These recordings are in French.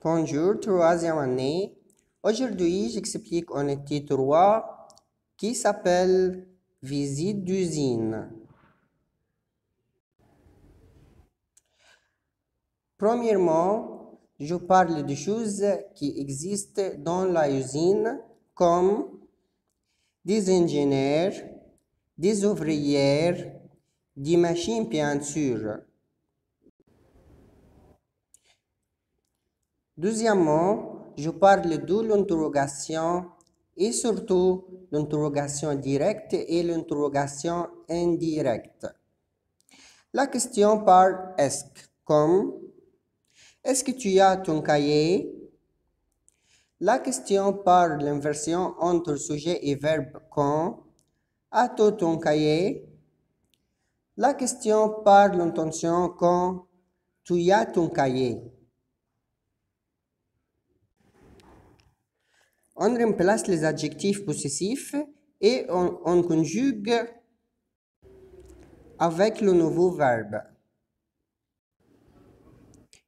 Bonjour, troisième année. Aujourd'hui, j'explique unité 3 qui s'appelle visite d'usine. Premièrement, je parle de choses qui existent dans la usine comme des ingénieurs, des ouvrières, des machines bien sûr. Deuxièmement, je parle de l'interrogation et surtout l'interrogation directe et l'interrogation indirecte. La question par est-ce comme est-ce que tu as ton cahier? La question par l'inversion entre sujet et verbe quand as-tu ton cahier? La question par l'intention quand tu as ton cahier. On remplace les adjectifs possessifs et on conjugue avec le nouveau verbe.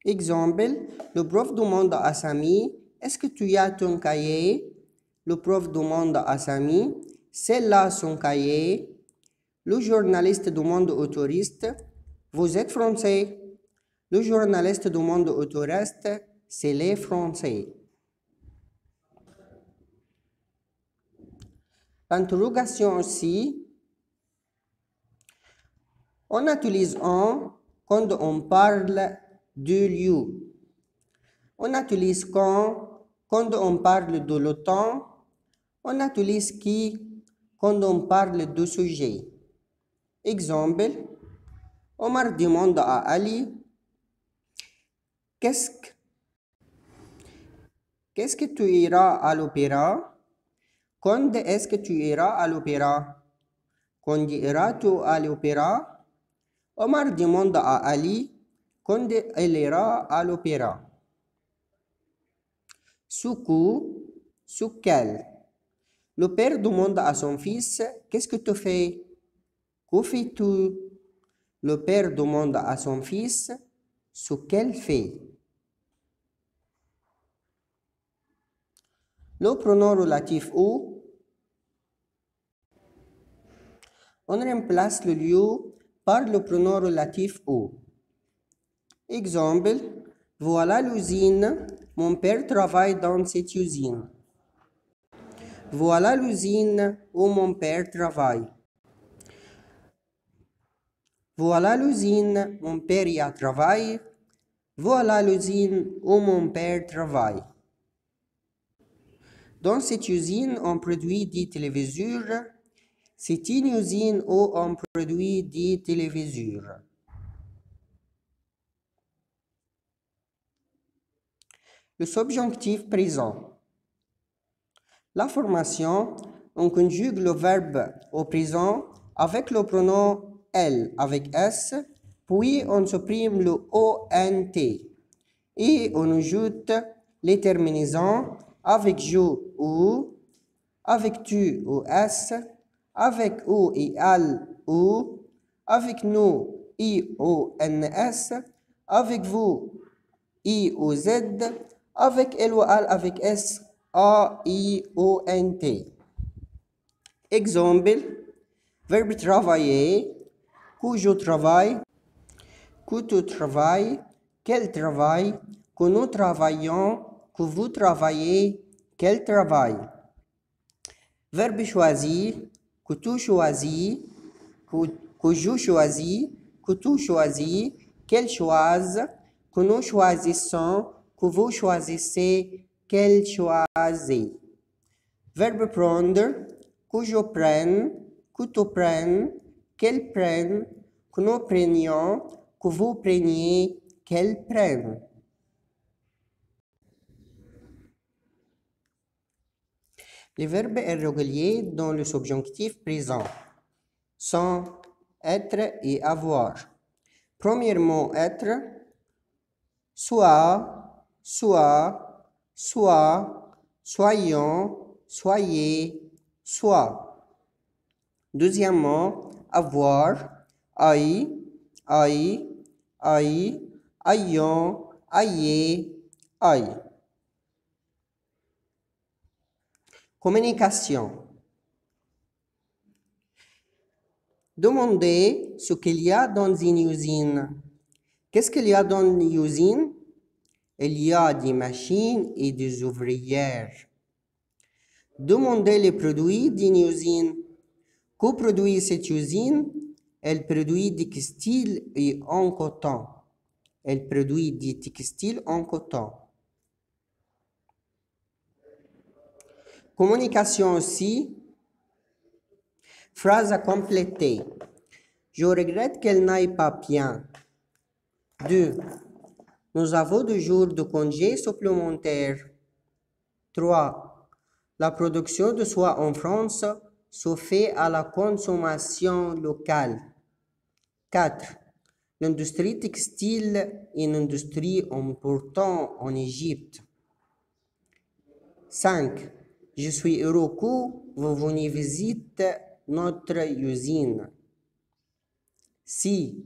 Exemple, le prof demande à Samy, est-ce que tu as ton cahier? Le prof demande à Samy, c'est là son cahier. Le journaliste demande au touriste, vous êtes français? Le journaliste demande au touriste, c'est les Français. L'interrogation aussi, on utilise un quand on parle du lieu. On utilise quand on parle de le temps. On utilise qui quand on parle du sujet. Exemple, Omar demande à Ali, qu'est-ce que tu iras à l'opéra? Quand est-ce que tu iras à l'opéra? Quand iras-tu à l'opéra? Omar demande à Ali, quand il ira à l'opéra. Sous quel? Le père demande à son fils, qu'est-ce que tu fais? Que fais-tu? Le père demande à son fils, ce qu'elle fait. Le pronom relatif où, on remplace le lieu par le pronom relatif où. Exemple, voilà l'usine, mon père travaille dans cette usine. Voilà l'usine où mon père travaille. Voilà l'usine, mon père y a travaillé. Voilà l'usine où mon père travaille. Dans cette usine, on produit des téléviseurs. C'est une usine où on produit des téléviseurs. Le subjonctif présent. La formation, on conjugue le verbe au présent avec le pronom elle avec S, puis on supprime le ONT et on ajoute les terminaisons avec je ou, avec tu ou S, avec ou et al ou, avec nous I O N S, avec vous I O Z, avec elle ou al avec S A I O N T. Exemple, verbe travailler, que je travaille, que tu travailles, quel travail, que nous travaillons, que vous travaillez, quel travail. Verbe choisir, que tu choisis, que je choisis, que tu choisis, qu'elle choisit, que nous choisissons, que vous choisissez, qu'elle choisit. Verbe prendre, que je prenne, que tu prennes, qu'elle prenne, que nous prenions, que vous preniez, qu'elle prenne. Les verbes irréguliers dans le subjonctif présent sont être et avoir. Premièrement, être, soit, soit, soit, soyons, soyez, soit. Deuxièmement, avoir, aïe, aïe, aïe, ayons, ayez, Aïe. Communication. Demandez ce qu'il y a dans une usine. Qu'est-ce qu'il y a dans une usine? Il y a des machines et des ouvrières. Demandez les produits d'une usine. Que produit cette usine? Elle produit des textiles et en coton. Elle produit des textiles en coton. Communication aussi. Phrase à compléter. Je regrette qu'elle n'aille pas bien. 2. Nous avons 2 jours de congé supplémentaires. 3. La production de soie en France se fait à la consommation locale. 4. L'industrie textile est une industrie importante en Égypte. 5. Je suis heureux que vous veniez visiter notre usine. 6.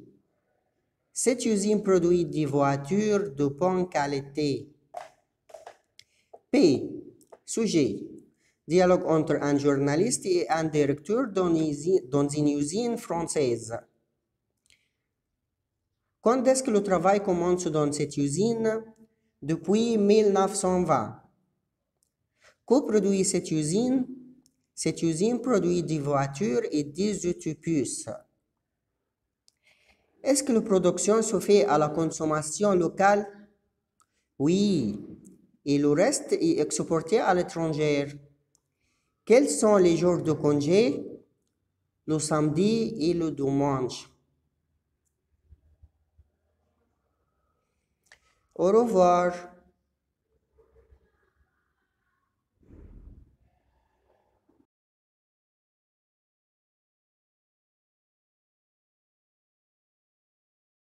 Cette usine produit des voitures de bonne qualité. P. Sujet. Dialogue entre un journaliste et un directeur dans une usine française. Quand est-ce que le travail commence dans cette usine? Depuis 1920. Que produit cette usine? Cette usine produit des voitures et des autobus. Est-ce que la production se fait à la consommation locale? Oui. Et le reste est exporté à l'étranger. Quels sont les jours de congé? Le samedi et le dimanche. Au revoir.